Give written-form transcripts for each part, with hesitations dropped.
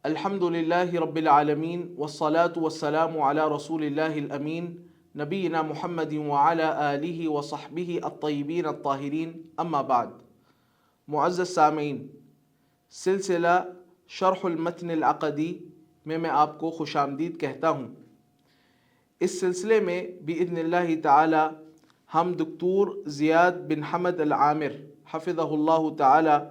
الحمد للہ رب العالمین والصلاة والسلام علی رسول اللہ الامین نبینا محمد وعلی آلہ وصحبہ الطیبین الطاہرین اما بعد۔ معزز سامعین، سلسلہ شرح المتن العقدی میں آپ کو خوش آمدید کہتا ہوں۔ اس سلسلے میں بإذن اللہ تعالی ہم دکتور زیاد بن حمد العامر حفظہ اللہ تعالی،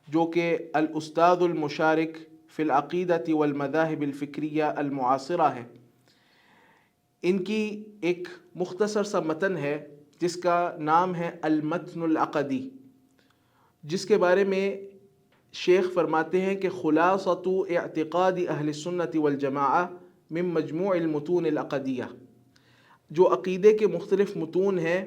جو کہ الاستاذ المشارک فی العقیدۃ والمذاہب الفکریہ المعاصرہ ہے، ان کی ایک مختصر سا متن ہے جس کا نام ہے المتن العقدی، جس کے بارے میں شیخ فرماتے ہیں کہ خلاصۃ اعتقاد اہل السنۃ والجماعہ من مجموع المتون العقدیہ، جو عقیدے کے مختلف متون ہیں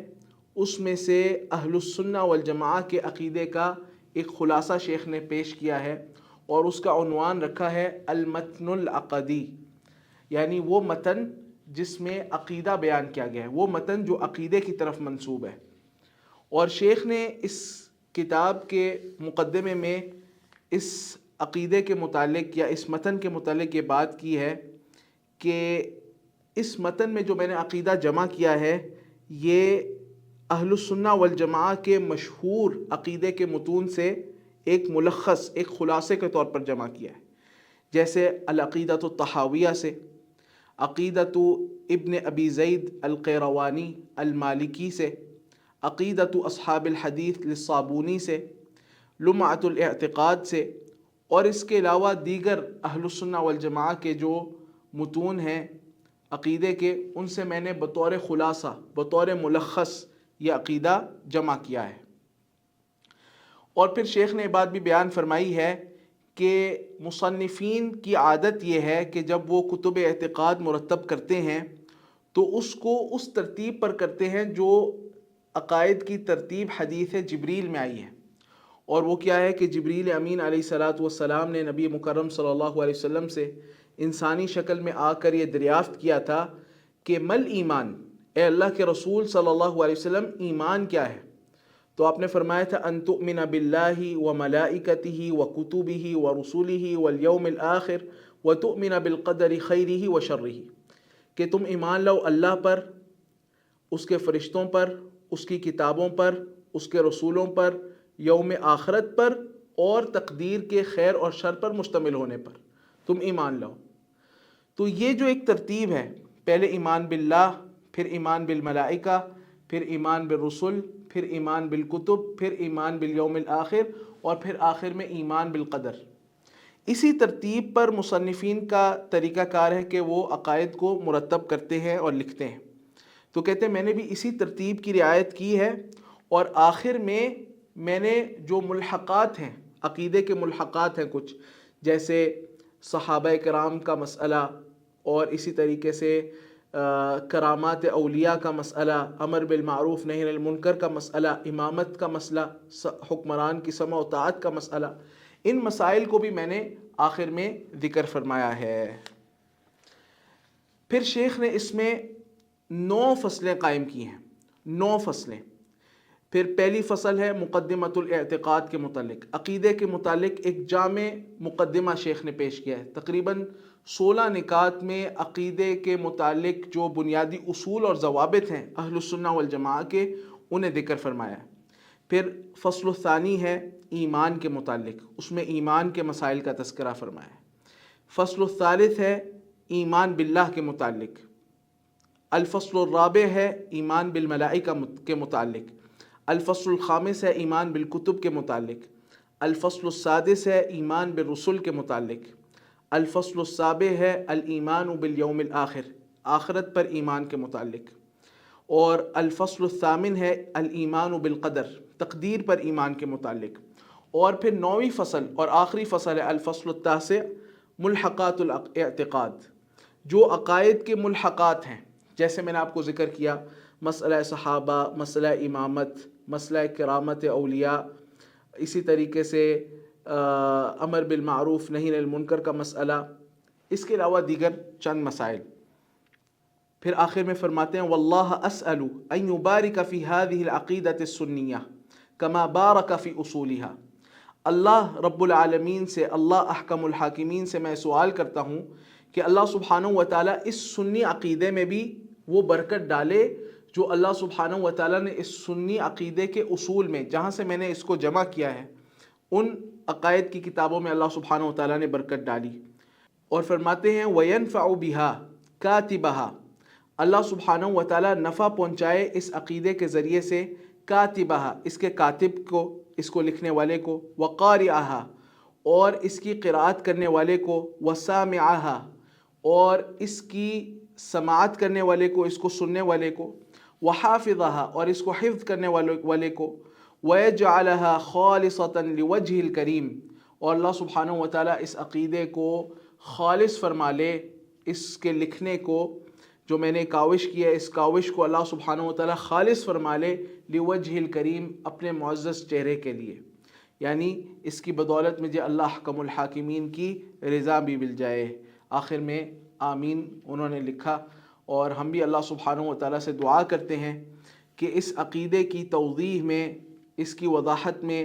اس میں سے اہل السنہ والجماعہ کے عقیدے کا ایک خلاصہ شیخ نے پیش کیا ہے، اور اس کا عنوان رکھا ہے المتن العقدی، یعنی وہ متن جس میں عقیدہ بیان کیا گیا ہے، وہ متن جو عقیدے کی طرف منسوب ہے۔ اور شیخ نے اس کتاب کے مقدمے میں اس عقیدے کے متعلق یا اس متن کے متعلق یہ بات کی ہے کہ اس متن میں جو میں نے عقیدہ جمع کیا ہے، یہ اہل السنہ والجماعہ کے مشہور عقیدے کے متون سے ایک ملخص، ایک خلاصے کے طور پر جمع کیا ہے، جیسے العقیدۃ الطحاویہ سے، عقیدۃ ابن ابی زید القیروانی المالکی سے، عقیدۃ اصحاب الحدیث للصابونی سے، لمعۃ الاعتقاد سے، اور اس کے علاوہ دیگر اہل السنہ والجماعہ کے جو متون ہیں عقیدے کے، ان سے میں نے بطور خلاصہ، بطور ملخص یہ عقیدہ جمع کیا ہے۔ اور پھر شیخ نے یہ بات بھی بیان فرمائی ہے کہ مصنفین کی عادت یہ ہے کہ جب وہ کتب اعتقاد مرتب کرتے ہیں تو اس کو اس ترتیب پر کرتے ہیں جو عقائد کی ترتیب حدیث جبریل میں آئی ہے، اور وہ کیا ہے کہ جبریل امین علیہ الصلاۃ والسلام نے نبی مکرم صلی اللہ علیہ وسلم سے انسانی شکل میں آ کر یہ دریافت کیا تھا کہ مل ایمان، اے اللہ کے رسول صلی اللہ علیہ وسلم، ایمان کیا ہے؟ تو آپ نے فرمایا تھا ان تؤمن باللہ وملائکتہ وکتبہ ورسلہ والیوم الآخر وتؤمن بالقدر خیرہ وشرہ، کہ تم ایمان لاؤ اللہ پر، اس کے فرشتوں پر، اس کی کتابوں پر، اس کے رسولوں پر، یوم آخرت پر، اور تقدیر کے خیر اور شر پر مشتمل ہونے پر تم ایمان لاؤ۔ تو یہ جو ایک ترتیب ہے، پہلے ایمان باللہ، پھر ایمان بالملائکہ، پھر ایمان بالرسل، پھر ایمان بالکتب، پھر ایمان بالیوم الآخر، اور پھر آخر میں ایمان بالقدر، اسی ترتیب پر مصنفین کا طریقہ کار ہے کہ وہ عقائد کو مرتب کرتے ہیں اور لکھتے ہیں۔ تو کہتے ہیں میں نے بھی اسی ترتیب کی رعایت کی ہے، اور آخر میں نے جو ملحقات ہیں، عقیدے کے ملحقات ہیں کچھ، جیسے صحابہ کرام کا مسئلہ، اور اسی طریقے سے کرامات اولیاء کا مسئلہ، امر بالمعروف نہی عن المنکر کا مسئلہ، امامت کا مسئلہ، حکمران کی سمع و طاعت کا مسئلہ، ان مسائل کو بھی میں نے آخر میں ذکر فرمایا ہے۔ پھر شیخ نے اس میں 9 فصلیں قائم کی ہیں، 9 فصلیں۔ پھر پہلی فصل ہے مقدمۃ الاعتقاد کے متعلق، عقیدے کے متعلق ایک جامع مقدمہ شیخ نے پیش کیا ہے، تقریباً 16 نکات میں عقیدے کے متعلق جو بنیادی اصول اور ضوابط ہیں اہل السنہ والجماعہ کے، انہیں ذکر فرمایا ہے۔ پھر فصل الثانی ہے ایمان کے متعلق، اس میں ایمان کے مسائل کا تذکرہ فرمایا ہے۔ فصل الثالث ہے ایمان باللہ کے متعلق۔ الفصل الرابع ہے ایمان بالملائکہ کے متعلق۔ الفصل الخامس ہے ایمان بالکتب کے متعلق۔ الفصل السادس ہے ایمان بالرسل کے متعلق۔ الفصل السابع ہے الایمان بالیوم الآخر، آخرت پر ایمان کے متعلق۔ اور الفصل الثامن ہے الایمان بالقدر، تقدیر پر ایمان کے متعلق۔ اور پھر 9ویں فصل اور آخری فصل ہے الفصل التاسع ملحقات الاعتقاد، جو عقائد کے ملحقات ہیں، جیسے میں نے آپ کو ذکر کیا مسئلہ صحابہ، مسئلہ امامت، مسئلہ کرامت اولیاء، اسی طریقے سے امر بالمعروف نہی عن المنکر کا مسئلہ، اس کے علاوہ دیگر چند مسائل۔ پھر آخر میں فرماتے ہیں واللہ اسأل ان یبارک فی هذه العقیدۃ السنیہ کما بارک فی اصولها، اللہ رب العالمین سے، اللہ احکم الحاکمین سے میں سوال کرتا ہوں کہ اللہ سبحانہ و تعالیٰ اس سنی عقیدے میں بھی وہ برکت ڈالے جو اللہ سبحانہ و تعالیٰ نے اس سنی عقیدے کے اصول میں، جہاں سے میں نے اس کو جمع کیا ہے، ان عقائد کی کتابوں میں اللہ سبحانہ و تعالیٰ نے برکت ڈالی۔ اور فرماتے ہیں وَيَنْفَعُ بِهَا كَاتِبَهَا، اللہ سبحانہ و تعالیٰ نفع پہنچائے اس عقیدے کے ذریعے سے کاتبها، اس کے کاتب کو، اس کو لکھنے والے کو، وقارئها، اور اس کی قراءت کرنے والے کو، وسامعها، اور اس کی سماعت کرنے والے کو، اس کو سننے والے کو، وحافظها، اور اس کو حفظ کرنے والے کو، وَيَجْعَلَهَا خَالِصَةً لِوَجْهِ الْكَرِيمِ، اور اللہ سبحانہ و تعالیٰ اس عقیدے کو خالص فرما لے، اس کے لکھنے کو جو میں نے کاوش کی ہے، اس کاوش کو اللہ سبحانہ و تعالیٰ خالص فرما لے لِوَجْهِ الْكَرِيمِ، اپنے معزز چہرے کے لیے، یعنی اس کی بدولت مجھے اللہ احکم الحاکمین کی رضا بھی مل جائے۔ آخر میں آمین انہوں نے لکھا، اور ہم بھی اللہ سبحانہ و تعالیٰ سے دعا کرتے ہیں کہ اس عقیدے کی توضیح میں، اس کی وضاحت میں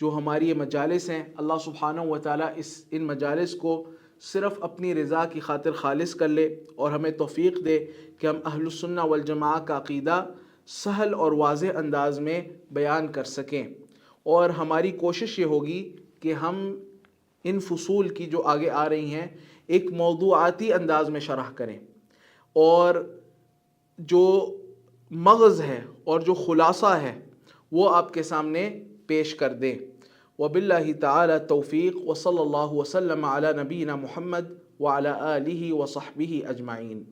جو ہماری یہ مجالس ہیں، اللہ سبحانہ و تعالیٰ ان مجالس کو صرف اپنی رضا کی خاطر خالص کر لے، اور ہمیں توفیق دے کہ ہم اہل السنہ والجماعہ کا عقیدہ سہل اور واضح انداز میں بیان کر سکیں۔ اور ہماری کوشش یہ ہوگی کہ ہم ان فصول کی جو آگے آ رہی ہیں ایک موضوعاتی انداز میں شرح کریں، اور جو مغز ہے اور جو خلاصہ ہے وہ آپ کے سامنے پیش کر دیں۔ وباللہ تعالی توفیق، وصلی اللہ وسلم علی نبینا محمد وعلی آلہ وصحبہ اجمعین۔